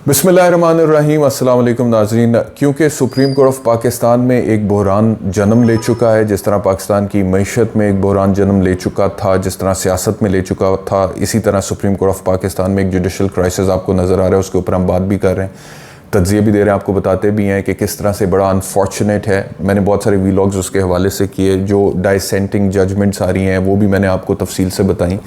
बिस्मिल्लाहिर्रहमानिर्रहीम। अस्सलाम वालेकुम नाज़रीन। क्योंकि सुप्रीम कोर्ट ऑफ पाकिस्तान में एक बहरान जन्म ले चुका है, जिस तरह पाकिस्तान की मईशत में एक बहरान जन्म ले चुका था, जिस तरह सियासत में ले चुका था, इसी तरह सुप्रीम कोर्ट ऑफ पाकिस्तान में एक जुडिशल क्राइसिस आपको नज़र आ रहा है। उसके ऊपर हम बात भी कर रहे हैं, तज्ज़िये भी दे रहे हैं, आपको बताते भी हैं कि किस तरह से बड़ा अनफॉर्चुनेट है। मैंने बहुत सारे वीलॉग्स उसके हवाले से किए, जो डाइसेंटिंग जजमेंट्स आ रही हैं वो भी मैंने आपको तफसील से बताई।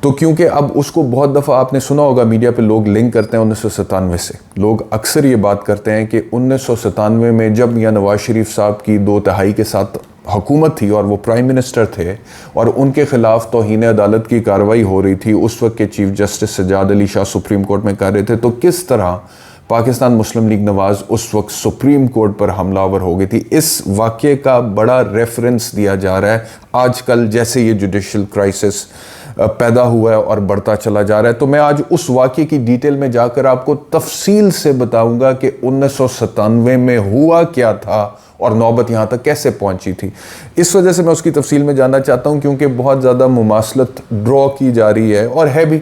तो क्योंकि अब उसको बहुत दफ़ा आपने सुना होगा मीडिया पे लोग लिंक करते हैं 1997 से। लोग अक्सर ये बात करते हैं कि 1997 में जब मियां नवाज शरीफ साहब की 2 तिहाई के साथ हुकूमत थी और वो प्राइम मिनिस्टर थे और उनके ख़िलाफ़ तौहीन अदालत की कार्रवाई हो रही थी, उस वक्त के chief justice Sajjad Ali Shah supreme court में कर रहे थे, तो किस तरह पाकिस्तान मुस्लिम लीग नवाज़ उस वक्त सुप्रीम कोर्ट पर हमलावर हो गई थी। इस वाक़े का बड़ा रेफरेंस दिया जा रहा है आजकल, जैसे ये जुडिशल क्राइसिस पैदा हुआ है और बढ़ता चला जा रहा है। तो मैं आज उस वाक़े की डिटेल में जाकर आपको तफसील से बताऊंगा कि 1997 में हुआ क्या था और नौबत यहाँ तक कैसे पहुँची थी। इस वजह से मैं उसकी तफसील में जानना चाहता हूँ, क्योंकि बहुत ज़्यादा मुमासलत ड्रॉ की जा रही है और है भी।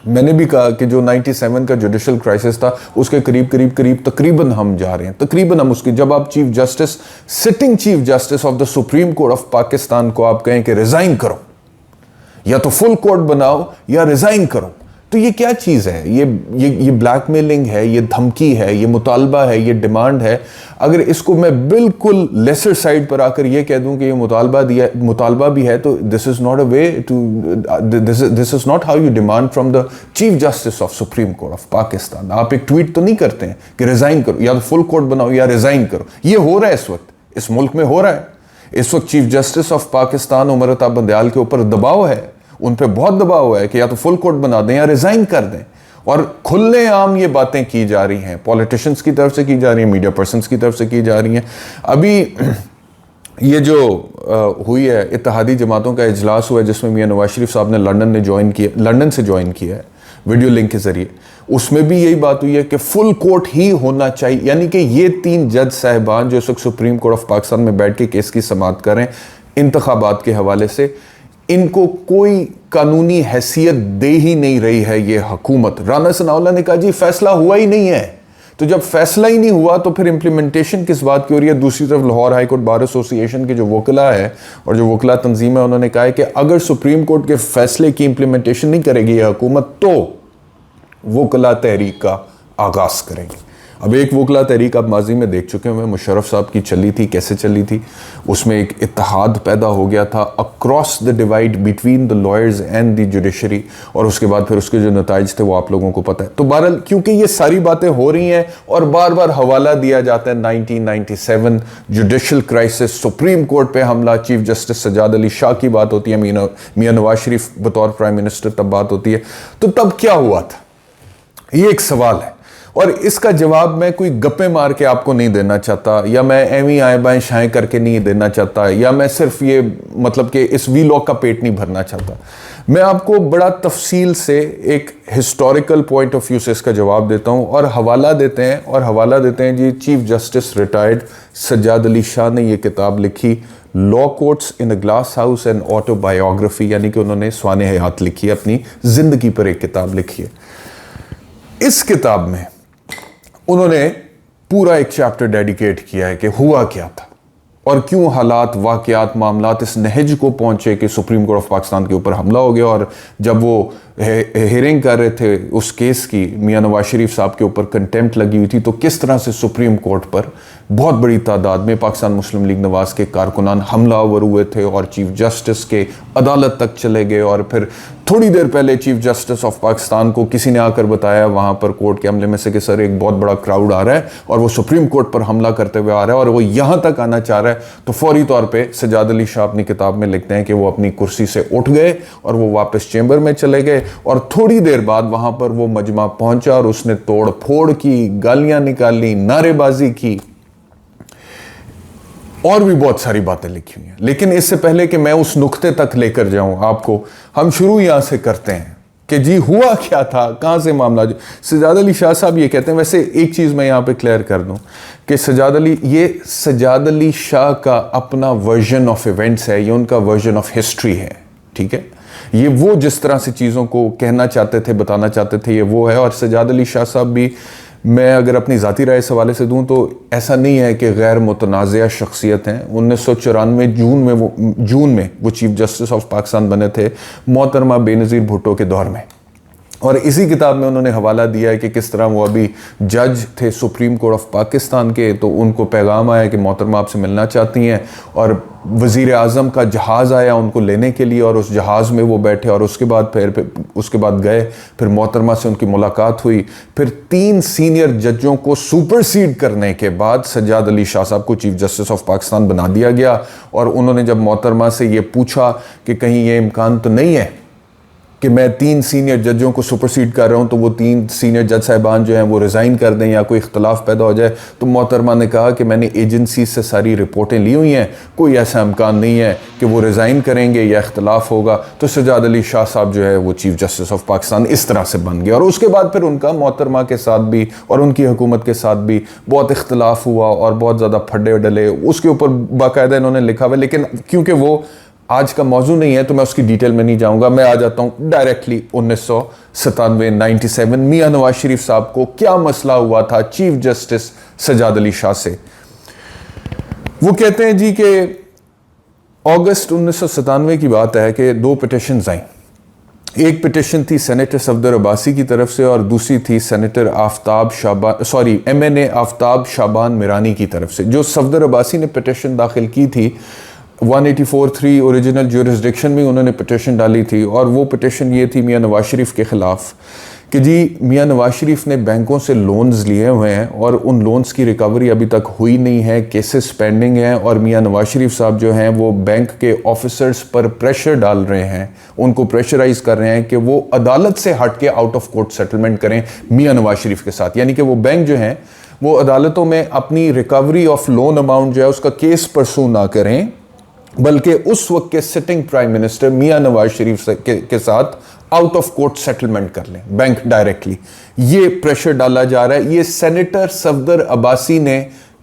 मैंने भी कहा कि जो 97 का जुडिशल क्राइसिस था उसके करीब तकरीबन हम जा रहे हैं, तकरीबन हम उसकी। जब आप chief justice, sitting chief justice of the supreme court of Pakistan को आप कहें कि रिज़ाइन करो, या तो फुल कोर्ट बनाओ या रिज़ाइन करो, तो ये क्या चीज़ है? ये ब्लैकमेलिंग है, ये धमकी है, ये मुतालबा है, ये डिमांड है। अगर इसको मैं बिल्कुल लेसर साइड पर आकर ये कह दूं कि ये मुतालबा भी है, तो this is not a way to, this is not how you demand from the chief justice of supreme court of Pakistan. आप एक ट्वीट तो नहीं करते हैं कि रिज़ाइन करो, या तो फुल कोर्ट बनाओ या रिज़ाइन करो। ये हो रहा है इस वक्त, इस मुल्क में हो रहा है। इस वक्त chief justice of Pakistan Umar Ata Bandial के ऊपर दबाव है, उन पे बहुत दबाव है कि या तो फुल कोर्ट बना दें या रिज़ाइन कर दें। और खुले आम ये बातें की जा रही हैं, पॉलिटिशियंस की तरफ से की जा रही हैं, मीडिया पर्सन्स की तरफ से की जा रही हैं। अभी ये जो हुई है, इत्तेहादी जमातों का इजलास हुआ है जिसमें मियां नवाज शरीफ साहब ने लंदन से ज्वाइन किया है वीडियो लिंक के ज़रिए। उसमें भी यही बात हुई है कि फुल कोर्ट ही होना चाहिए, यानी कि ये 3 जज साहिबान जो इस वक्त सुप्रीम कोर्ट ऑफ पाकिस्तान में बैठ के केस की समाअत करें इंतखाबात के हवाले से, इनको कोई कानूनी हैसियत दे ही नहीं रही है ये हुकूमत। राना सनाउल्लाह ने कहा जी फैसला हुआ ही नहीं है, तो जब फैसला ही नहीं हुआ तो फिर इम्प्लीमेंटेशन किस बात की हो रही है? दूसरी तरफ Lahore high court bar association के जो वकला है और जो वकला तंजीम है, उन्होंने कहा है कि अगर सुप्रीम कोर्ट के फैसले की इम्प्लीमेंटेशन नहीं करेगी ये हुकूमत तो वकला तहरीक का आगाज करेंगे। अब एक वकला तहरीक आप माजी में देख चुके हैं, मुशर्रफ साहब की चली थी, कैसे चली थी। उसमें एक इत्तेहाद पैदा हो गया था across the divide between the lawyers and the judiciary, और उसके बाद फिर उसके जो नताइज थे वो आप लोगों को पता है। तो बहरहाल क्योंकि ये सारी बातें हो रही हैं और बार बार हवाला दिया जाता है 1997 जुडिशल क्राइसिस, सुप्रीम कोर्ट पे हमला, चीफ जस्टिस सज्जाद अली शाह की बात होती है, मियां नवाज शरीफ बतौर प्राइम मिनिस्टर तब बात होती है। तो तब क्या हुआ था, ये एक सवाल है और इसका जवाब मैं कोई गप्पे मार के आपको नहीं देना चाहता, या मैं एवी आए बाएं शाएं करके नहीं देना चाहता, या मैं सिर्फ ये मतलब कि इस वीलॉग का पेट नहीं भरना चाहता। मैं आपको बड़ा तफसील से एक हिस्टोरिकल पॉइंट ऑफ व्यू से इसका जवाब देता हूँ और हवाला देते हैं जी chief justice retired Sajjad Ali Shah ने ये किताब लिखी, law courts in a glass house and autobiography, यानी कि उन्होंने स्वाने हयात लिखी है, अपनी जिंदगी पर एक किताब लिखी है। इस किताब में उन्होंने पूरा एक चैप्टर डेडिकेट किया है कि हुआ क्या था और क्यों हालात, वाक़यात, मामलात इस नहज को पहुंचे कि सुप्रीम कोर्ट ऑफ पाकिस्तान के ऊपर हमला हो गया। और जब वो हियरिंग कर रहे थे उस केस की, मियां नवाज शरीफ साहब के ऊपर कंटेम्प्ट लगी हुई थी, तो किस तरह से सुप्रीम कोर्ट पर बहुत बड़ी तादाद में पाकिस्तान मुस्लिम लीग नवाज के कारकुनान हमलावर हुए थे और चीफ जस्टिस के अदालत तक चले गए। और फिर थोड़ी देर पहले चीफ जस्टिस ऑफ पाकिस्तान को किसी ने आकर बताया वहाँ पर कोर्ट के अमले में से कि सर एक बहुत बड़ा क्राउड आ रहा है और वो सुप्रीम कोर्ट पर हमला करते हुए आ रहा है और वो यहाँ तक आना चाह रहा है। तो फौरी तौर पर सज्जाद अली शाह अपनी किताब में लिखते हैं कि वो अपनी कुर्सी से उठ गए और वो वापस चेंबर में चले गए और थोड़ी देर बाद वहां पर वो मजमा पहुंचा और उसने तोड़ फोड़ की, गालियां निकाली, नारेबाजी की और भी बहुत सारी बातें लिखी हुई हैं। लेकिन इससे पहले कि मैं उस नुक्ते तक लेकर जाऊं आपको, हम शुरू यहां से करते हैं कि जी हुआ क्या था, कहां से मामला। सज्जाद अली शाह साहब ये कहते हैं, वैसे एक चीज मैं यहां पे क्लियर कर दूं कि सज्जाद अली शाह का अपना वर्जन ऑफ इवेंट्स है, ये उनका वर्जन ऑफ हिस्ट्री है, ठीक है। ये वो जिस तरह से चीज़ों को कहना चाहते थे, बताना चाहते थे, ये वो है। और सज्जाद अली शाह साहब भी, मैं अगर अपनी ज़ाती राय इस हवाले से दूं तो ऐसा नहीं है कि गैर मुतनाज़िया शख्सियत हैं। 1994 जून में वो चीफ जस्टिस ऑफ पाकिस्तान बने थे मोहतरमा बेनज़ीर भुट्टो के दौर में। और इसी किताब में उन्होंने हवाला दिया है कि किस तरह वो अभी जज थे सुप्रीम कोर्ट ऑफ पाकिस्तान के, तो उनको पैगाम आया कि मोहतरमा आपसे मिलना चाहती हैं, और वज़ीर आज़म का जहाज़ आया उनको लेने के लिए, और उस जहाज़ में वो बैठे, और उसके बाद गए, फिर मोहतरमा से उनकी मुलाकात हुई। फिर 3 सीनियर जजों को सुपरसीड करने के बाद सज्जाद अली शाह साहब को चीफ जस्टिस ऑफ पाकिस्तान बना दिया गया। और उन्होंने जब मोहतरमा से ये पूछा कि कहीं ये इम्कान तो नहीं है कि मैं 3 सीनियर जजों को सुपरसीड कर रहा हूं, तो वो 3 सीनियर जज साहिबान जो हैं वो रिज़ाइन कर दें या कोई इख्तलाफ पैदा हो जाए, तो मोहतरमा ने कहा कि मैंने एजेंसी से सारी रिपोर्टें ली हुई हैं, कोई ऐसा इम्कान नहीं है कि वो रिज़ाइन करेंगे या इख्तलाफ होगा। तो सज्जाद अली शाह साहब जो है वो चीफ जस्टिस ऑफ पाकिस्तान इस तरह से बन गए। और उसके बाद फिर उनका मोहतरमा के साथ भी और उनकी हुकूमत के साथ भी बहुत इख्तलाफ हुआ और बहुत ज़्यादा फड्डे डले, उसके ऊपर बाकायदा इन्होंने लिखा हुआ। लेकिन क्योंकि वो आज का मौजू नहीं है तो मैं उसकी डिटेल में नहीं जाऊंगा। मैं आ जाता हूं डायरेक्टली 1997 मियां नवाज शरीफ साहब को क्या मसला हुआ था चीफ जस्टिस सज्जाद अली शाह से। वो कहते हैं जी कि अगस्त 1997 की बात है कि 2 पिटिशंस आई। एक पिटिशन थी सेनेटर सफदर अब्बासी की तरफ से और दूसरी थी सेनेटर MNA आफ्ताब शाबान मिरानी की तरफ से। जो सफदर अब्बासी ने पिटिशन दाखिल की थी 184(3) ओरिजिनल ज्यूरिसडिक्शन में उन्होंने पिटिशन डाली थी, और वो पिटिशन ये थी मियां नवाज शरीफ के ख़िलाफ़ कि जी मियां नवाज शरीफ ने बैंकों से लोन्स लिए हुए हैं और उन लोन्स की रिकवरी अभी तक हुई नहीं है, केसेस पेंडिंग हैं, और मियां नवाज शरीफ साहब जो हैं वो बैंक के ऑफिसर्स पर प्रेशर डाल रहे हैं, उनको प्रेशराइज कर रहे हैं कि वो अदालत से हट के आउट ऑफ कोर्ट सेटलमेंट करें मियां नवाज शरीफ के साथ। यानी कि वो बैंक जो हैं वो अदालतों में अपनी रिकवरी ऑफ लोन अमाउंट जो है उसका केस परसू ना करें, बल्कि उस वक्त के सिटिंग प्राइम मिनिस्टर मियां नवाज शरीफ के साथ आउट ऑफ कोर्ट सेटलमेंट कर लें बैंक डायरेक्टली। ये प्रेशर डाला जा रहा है। ये सेनेटर सफदर अब्बासी ने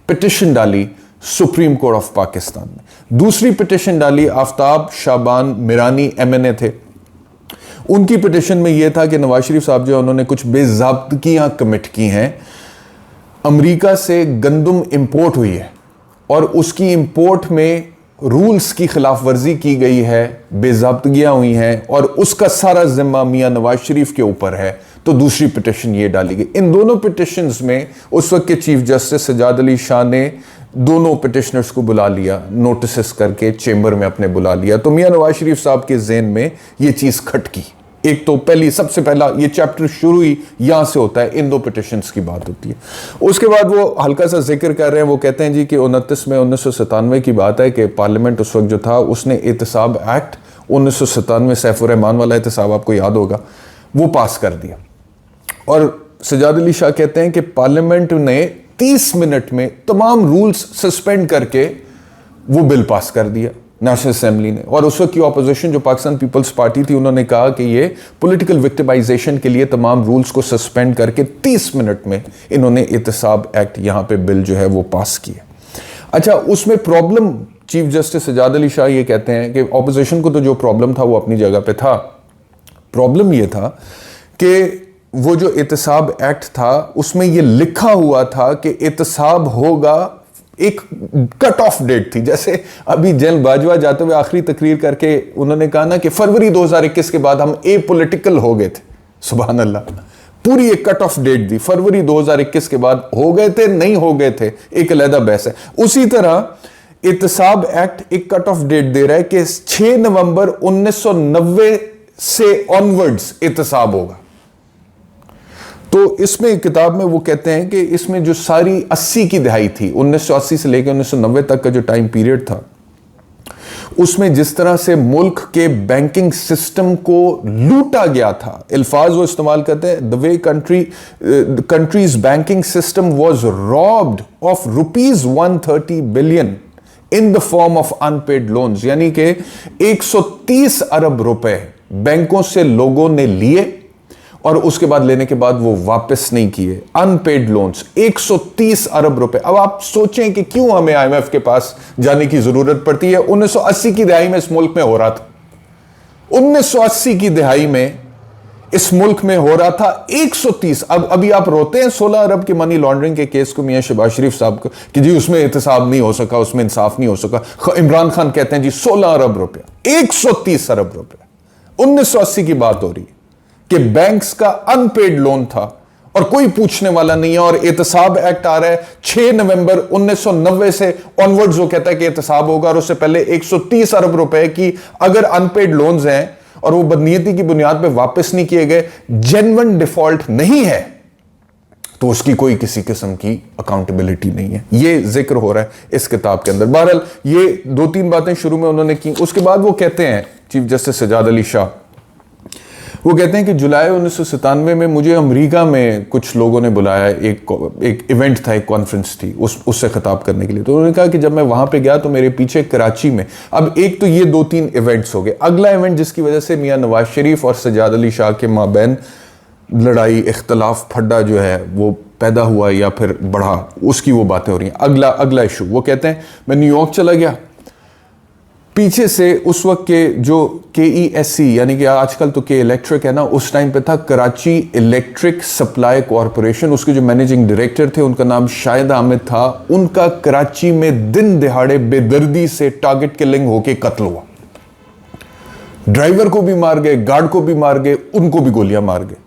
पिटिशन डाली सुप्रीम कोर्ट ऑफ पाकिस्तान में। दूसरी पिटिशन डाली आफ्ताब शाबान मिरानी MNA थे। उनकी पिटिशन में यह था कि नवाज शरीफ साहब जो उन्होंने कुछ बेज़ाब्तगियां कमिट की हैं। अमेरिका से गंदम इंपोर्ट हुई है और उसकी इंपोर्ट में रूल्स की खिलाफ वर्जी की गई है, बेज़ाब्तगियां हुई हैं, और उसका सारा जिम्मा मियां नवाज शरीफ के ऊपर है। तो दूसरी पिटिशन ये डाली गई। इन दोनों पिटिशंस में उस वक्त के चीफ जस्टिस सज्जाद अली शाह ने दोनों पिटिशनर्स को बुला लिया, नोटिस करके चेंबर में अपने बुला लिया। तो मियां नवाज शरीफ साहब के ज़हन में ये चीज़ खटकी। एक तो सबसे पहला ये चैप्टर शुरू ही यहां से होता है, इन 2 पिटिशंस की बात होती है। उसके बाद वो हल्का सा जिक्र कर रहे हैं। वो कहते हैं जी कि 29 में 1997 की बात है कि पार्लियामेंट उस वक्त जो था उसने एहतसाब एक्ट 1997 सैफुर रहमान वाला एहतसाब आपको याद होगा, वो पास कर दिया। और सज्जाद अली शाह कहते हैं कि पार्लियामेंट ने 30 मिनट में तमाम रूल्स सस्पेंड करके वो बिल पास कर दिया नेशनल असेंबली ने। और उस वक्त की ऑपोजिशन जो पाकिस्तान पीपल्स पार्टी थी, उन्होंने कहा कि ये पॉलिटिकल विक्टिमाइजेशन के लिए तमाम रूल्स को सस्पेंड करके 30 मिनट में इन्होंने एहतसाब एक्ट यहाँ पे बिल जो है वो पास किया। अच्छा, उसमें problem chief justice Sajjad Ali Shah ये कहते हैं कि ऑपोजिशन को तो जो प्रॉब्लम था वो अपनी जगह पे था। प्रॉब्लम ये था कि वो जो एहतसाब एक्ट था उसमें ये लिखा हुआ था कि एहतसाब होगा, एक कट ऑफ डेट थी। जैसे अभी जनरल बाजवा जाते हुए आखिरी तकरीर करके उन्होंने कहा ना कि फरवरी 2021 के बाद हम एपॉलिटिकल हो गए थे। सुभान अल्लाह, पूरी एक कट ऑफ डेट दी। फरवरी 2021 के बाद हो गए थे, नहीं हो गए थे, एक अलग बहस है। उसी तरह एहतसाब एक्ट एक कट ऑफ डेट दे रहा है कि 6 नवंबर 1990 से ऑनवर्ड्स एहतसाब होगा। तो इसमें किताब में वो कहते हैं कि इसमें जो सारी 80 की दहाई थी, 1980 से लेकर 1990 तक का जो टाइम पीरियड था, उसमें जिस तरह से मुल्क के बैंकिंग सिस्टम को लूटा गया था, अल्फाज वो इस्तेमाल करते हैं, the way countries banking system was robbed of ₹130 billion in the form of unpaired loans. यानी कि 130 अरब रुपए बैंकों से लोगों ने लिए और उसके बाद लेने के बाद वो वापस नहीं किए। अनपेड लोन्स 130 अरब रुपए। अब आप सोचें कि क्यों हमें IMF के पास जाने की जरूरत पड़ती है। 1980 की दहाई में इस मुल्क में हो रहा था। 1980 की दिहाई में इस मुल्क में हो रहा था 130। अब अभी आप रोते हैं 16 अरब के मनी लॉन्ड्रिंग के केस को मियां शहबाज शरीफ साहब को कि जी उसमें एहतसाब नहीं हो सका, उसमें इंसाफ नहीं हो सका। इमरान खान कहते हैं जी 16 अरब रुपया, 130 अरब रुपया। 1980 की बात हो रही है कि बैंक्स का अनपेड लोन था और कोई पूछने वाला नहीं है। और एहतसाब एक्ट आ रहा है 6 नवंबर 1990 से ऑनवर्ड्स, वो कहता है कि एहतसाब होगा। और उससे पहले 130 अरब रुपए की अगर अनपेड लोन्स हैं और वो बदनीयती की बुनियाद पे वापस नहीं किए गए, जेन्युइन डिफॉल्ट नहीं है, तो उसकी कोई किसी किस्म की अकाउंटेबिलिटी नहीं है। ये जिक्र हो रहा है इस किताब के अंदर। बहरहाल ये 2-3 बातें शुरू में उन्होंने की। उसके बाद वो कहते हैं, चीफ जस्टिस सजाद अली शाह, वो कहते हैं कि जुलाई 1997 में मुझे अमेरिका में कुछ लोगों ने बुलाया, एक इवेंट था, एक कॉन्फ्रेंस थी, उससे खिताब करने के लिए। तो उन्होंने कहा कि जब मैं वहां पे गया तो मेरे पीछे कराची में, अब एक तो ये 2-3 इवेंट्स हो गए। अगला इवेंट जिसकी वजह से मियां नवाज शरीफ और सजाद अली शाह के माबैन लड़ाई, इख्तलाफ, फड्डा जो है वो पैदा हुआ या फिर बढ़ा, उसकी वो बातें हो रही हैं। अगला इशू, वो कहते हैं मैं न्यूयॉर्क चला गया, पीछे से उस वक्त के जो KESC यानी कि आजकल तो के इलेक्ट्रिक है ना, उस टाइम पे था कराची इलेक्ट्रिक सप्लाई कॉरपोरेशन, उसके जो मैनेजिंग डायरेक्टर थे उनका नाम शाहिद अहमद था। उनका कराची में दिन दिहाड़े बेदर्दी से टारगेट किलिंग होके कत्ल हुआ। ड्राइवर को भी मार गए, गार्ड को भी मार गए, उनको भी गोलियां मार गए।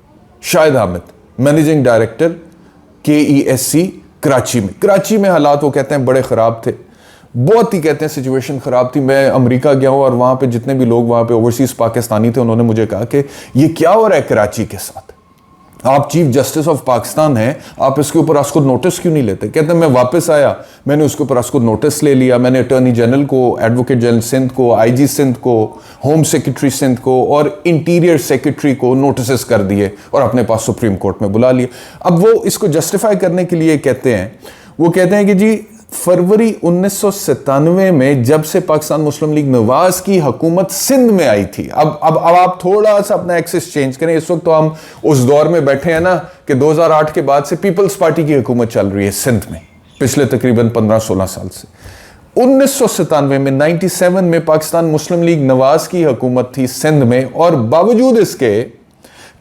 Shahid Ahmed, managing director KESC Karachi में हालात वो कहते हैं बड़े खराब थे, बहुत ही कहते हैं सिचुएशन खराब थी। मैं अमेरिका गया हूं और वहां पे जितने भी लोग वहां पे ओवरसीज पाकिस्तानी थे, उन्होंने मुझे कहा कि ये क्या हो रहा है कराची के साथ, आप चीफ जस्टिस ऑफ पाकिस्तान हैं, आप इसके ऊपर उसको नोटिस क्यों नहीं लेते। कहते हैं मैं वापस आया, मैंने उसके ऊपर उसको नोटिस ले लिया। मैंने अटॉर्नी जनरल को, एडवोकेट जनरल सिंध को, IG सिंध को, होम सेक्रेटरी सिंध को और इंटीरियर सेक्रेटरी को नोटिस कर दिए और अपने पास सुप्रीम कोर्ट में बुला लिए। अब वो इसको जस्टिफाई करने के लिए कहते हैं, वो कहते हैं कि जी फरवरी 1997 में जब से पाकिस्तान मुस्लिम लीग नवाज की हुकूमत सिंध में आई थी। अब आप थोड़ा सा अपना एक्सेस चेंज करें। इस वक्त तो हम उस दौर में बैठे हैं ना कि 2008 के बाद से पीपल्स पार्टी की हुकूमत चल रही है सिंध में पिछले तकरीबन 15-16 साल से। 1997 में 97 में पाकिस्तान मुस्लिम लीग नवाज की हुकूमत थी सिंध में, और बावजूद इसके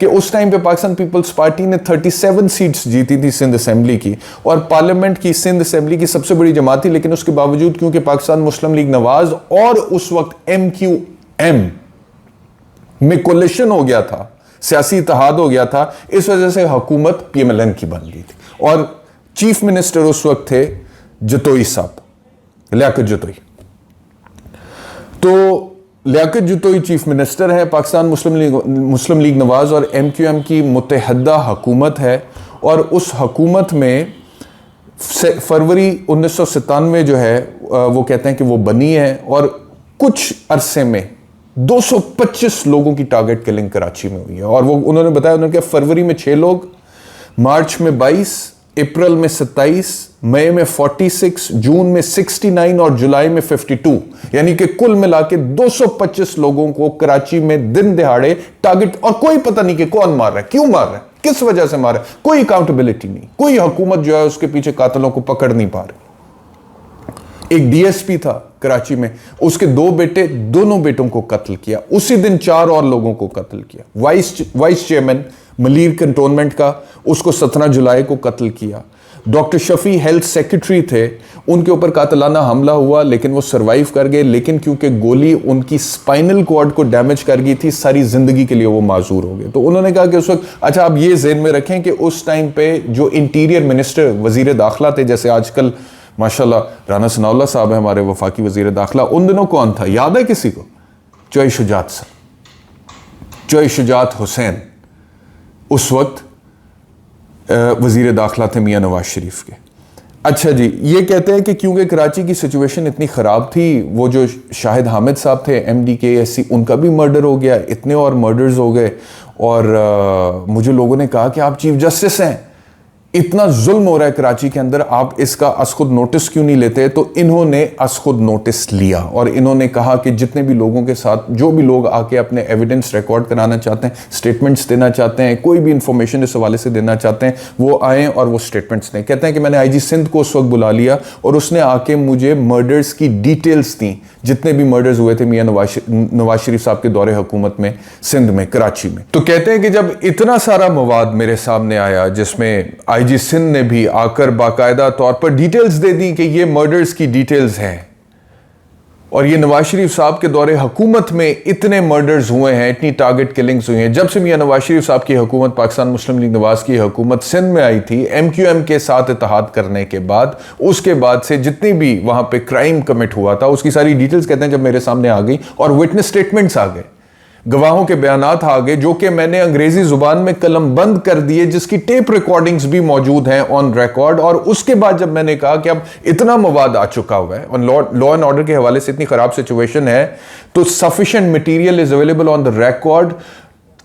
कि उस टाइम पे पाकिस्तान पीपल्स पार्टी ने 37 सीट्स जीती थी सिंध असेंबली की, और पार्लियामेंट की सिंध असेंबली की सबसे बड़ी जमात थी। लेकिन उसके बावजूद क्योंकि पाकिस्तान मुस्लिम लीग नवाज और उस वक्त MQM में कोलिशन हो गया था, सियासी इत्तेहाद हो गया था, इस वजह से हुकूमत PMLN की बन गई थी। और चीफ मिनिस्टर उस वक्त थे जतोई साहब, लियाकत जतोई। तो लियाकत जतोई चीफ मिनिस्टर है, पाकिस्तान मुस्लिम लीग नवाज और MQM की मुत्तहदा हुकूमत है। और उस हुकूमत में फरवरी 1997 जो है वो कहते हैं कि वो बनी है, और कुछ अरसे में 225 लोगों की टारगेट किलिंग कराची में हुई है। और वो उन्होंने बताया, उन्होंने कहा फरवरी में 6 लोग, मार्च में 22, अप्रैल में 27, मई में 46, जून में 69 और जुलाई में 52, यानी कि कुल मिला के 225 लोगों को कराची में दिन दिहाड़े टारगेट, और कोई पता नहीं कि कौन मार रहा है, क्यों मार रहा है, किस वजह से मार रहा है, कोई अकाउंटेबिलिटी नहीं, कोई हुकूमत जो है उसके पीछे कातिलों को पकड़ नहीं पा रही। एक DSP था कराची में, उसके 2 बेटे, दोनों बेटों को कत्ल किया। उसी दिन 4 और लोगों को कत्ल किया। वाइस चेयरमैन मलीर कंटोनमेंट का, उसको 17 जुलाई को कत्ल किया। डॉक्टर शफी हेल्थ सेक्रेटरी थे, उनके ऊपर कातिलाना हमला हुआ, लेकिन वो सरवाइव कर गए। लेकिन क्योंकि गोली उनकी स्पाइनल कॉर्ड को डैमेज कर गई थी, सारी जिंदगी के लिए वो माजूर हो गए। तो उन्होंने कहा कि उस वक्त, अच्छा आप ये ज़हन में रखें कि उस टाइम पे जो इंटीरियर मिनिस्टर, वजीर दाखिला थे, जैसे आजकल माशाल्लाह राना सनाउल्लाह साहब है हमारे वफाकी वजीर दाखिला, उन दिनों कौन था याद है किसी को? चोई शुजात साहब, चोई शुजात हुसैन उस वक्त वजीर दाखिला थे मियां नवाज शरीफ के। अच्छा जी, ये कहते हैं कि क्योंकि कराची की सिचुएशन इतनी ख़राब थी, वो जो शाहिद हामिद साहब थे MD KSC, उनका भी मर्डर हो गया, इतने और मर्डर्स हो गए। और मुझे लोगों ने कहा कि आप चीफ जस्टिस हैं, इतना जुल्म हो रहा है कराची के अंदर, आप इसका खुद नोटिस क्यों नहीं लेते? तो इन्होंने खुद नोटिस लिया और इन्होंने कहा कि जितने भी लोगों के साथ, जो भी लोग आके अपने एविडेंस रिकॉर्ड कराना चाहते हैं, स्टेटमेंट्स देना चाहते हैं, कोई भी इंफॉर्मेशन इस हवाले से देना चाहते हैं, वो आए और वो स्टेटमेंट्स दें। कहते हैं कि मैंने IG सिंध को उस वक्त बुला लिया और उसने आके मुझे मर्डर्स की डिटेल्स दी, जितने भी मर्डर्स हुए थे मियां नवाज शरीफ साहब के दौरे हुकूमत में सिंध में, कराची में। तो कहते हैं कि जब इतना सारा मवाद मेरे सामने आया, जिसमें IG सिंध ने भी आकर बाकायदा तौर पर डिटेल्स दे दी कि ये मर्डर्स की डिटेल्स हैं और ये नवाज शरीफ साहब के दौरे हुकूमत में इतने मर्डर्स हुए हैं, इतनी टारगेट किलिंग्स हुई हैं। जब से मियां नवाज शरीफ साहब की हुकूमत, पाकिस्तान मुस्लिम लीग नवाज की हुकूमत सिंध में आई थी, MQM के साथ इत्तेहाद करने के बाद, उसके बाद से जितनी भी वहां पे क्राइम कमिट हुआ था उसकी सारी डिटेल्स कहते हैं जब मेरे सामने आ गई और विटनेस स्टेटमेंट्स आ गए, गवाहों के बयानात आ गए, जो कि मैंने अंग्रेजी जुबान में कलम बंद कर दिए, जिसकी टेप रिकॉर्डिंग्स भी मौजूद हैं ऑन रिकॉर्ड। और उसके बाद जब मैंने कहा कि अब इतना मवाद आ चुका हुआ है और लॉ एंड ऑर्डर के हवाले से इतनी खराब सिचुएशन है, तो sufficient material is available on the record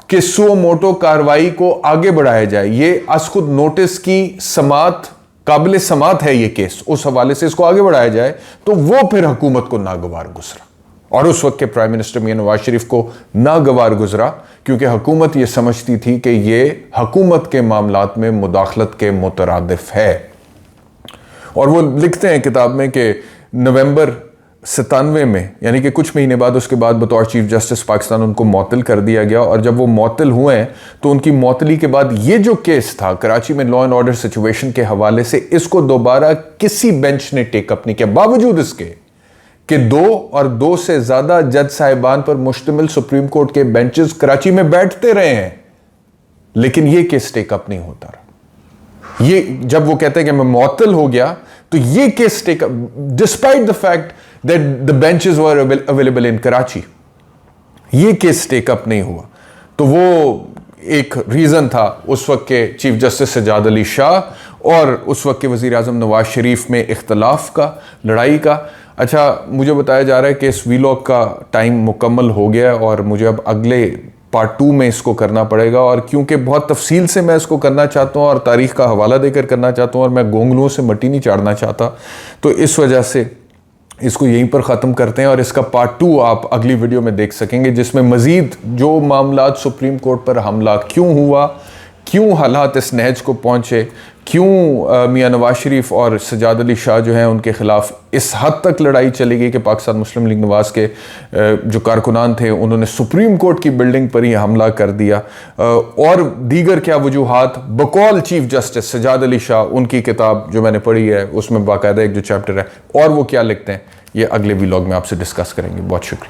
कि सो मोटो कार्रवाई को आगे बढ़ाया जाए। ये खुद नोटिस की समात, काबिल समात है ये केस, उस हवाले से इसको आगे बढ़ाया जाए। तो वो फिर हुकूमत को नागवार गुजरा और उस वक्त के प्राइम मिनिस्टर मियां नवाज शरीफ को नागवार गुजरा, क्योंकि हुकूमत ये समझती थी कि ये हुकूमत के मामलात में मुदाखलत के मुतरादिफ है। और वो लिखते हैं किताब में कि नवंबर 97 में, यानी कि कुछ महीने बाद, उसके बाद बतौर चीफ जस्टिस पाकिस्तान उनको मुअत्तल कर दिया गया। और जब वो मुअत्तल हुए हैं तो उनकी मुअत्तली के बाद ये जो केस था कराची में लॉ एंड ऑर्डर सिचुएशन के हवाले से, इसको दोबारा किसी बेंच ने टेकअप नहीं किया, बावजूद इसके कि 2 और 2 से ज्यादा जज साहिबान पर मुश्तमिल सुप्रीम कोर्ट के बेंचेस कराची में बैठते रहे हैं, लेकिन ये केस टेकअप नहीं होता रहा। ये जब वो कहते हैं कि मैं मुअत्तल हो गया, तो ये case take up, despite the fact that the benches were available in Karachi, ये केस टेकअप नहीं हुआ। तो वो एक रीजन था उस वक्त के चीफ जस्टिस सज्जाद अली शाह और उस वक्त के वजीर आजम नवाज शरीफ में इख्तलाफ का, लड़ाई का। अच्छा, मुझे बताया जा रहा है कि इस वीलॉग का टाइम मुकम्मल हो गया और मुझे अब अगले पार्ट 2 में इसको करना पड़ेगा। और क्योंकि बहुत तफसील से मैं इसको करना चाहता हूँ और तारीख का हवाला देकर करना चाहता हूँ और मैं गोंगलुओं से मट्टी नहीं चाड़ना चाहता, तो इस वजह से इसको यहीं पर ख़त्म करते हैं और इसका पार्ट 2 आप अगली वीडियो में देख सकेंगे, जिसमें मज़ीद जो मामलात सुप्रीम कोर्ट पर हमला क्यों हुआ, क्यों हालात इस नहज को पहुँचे, क्यों मियां नवाज शरीफ और सज्जाद अली शाह जो हैं उनके ख़िलाफ़ इस हद तक लड़ाई चली गई कि पाकिस्तान मुस्लिम लीग नवाज के जो कारकुनान थे उन्होंने सुप्रीम कोर्ट की बिल्डिंग पर ही हमला कर दिया, और दीगर क्या वजूहात बकौल चीफ जस्टिस सज्जाद अली शाह, उनकी किताब जो मैंने पढ़ी है उसमें बाकायदा एक जो चैप्टर है, और वो क्या लिखते हैं, ये अगले व्लॉग में आपसे डिस्कस करेंगे। बहुत शुक्रिया।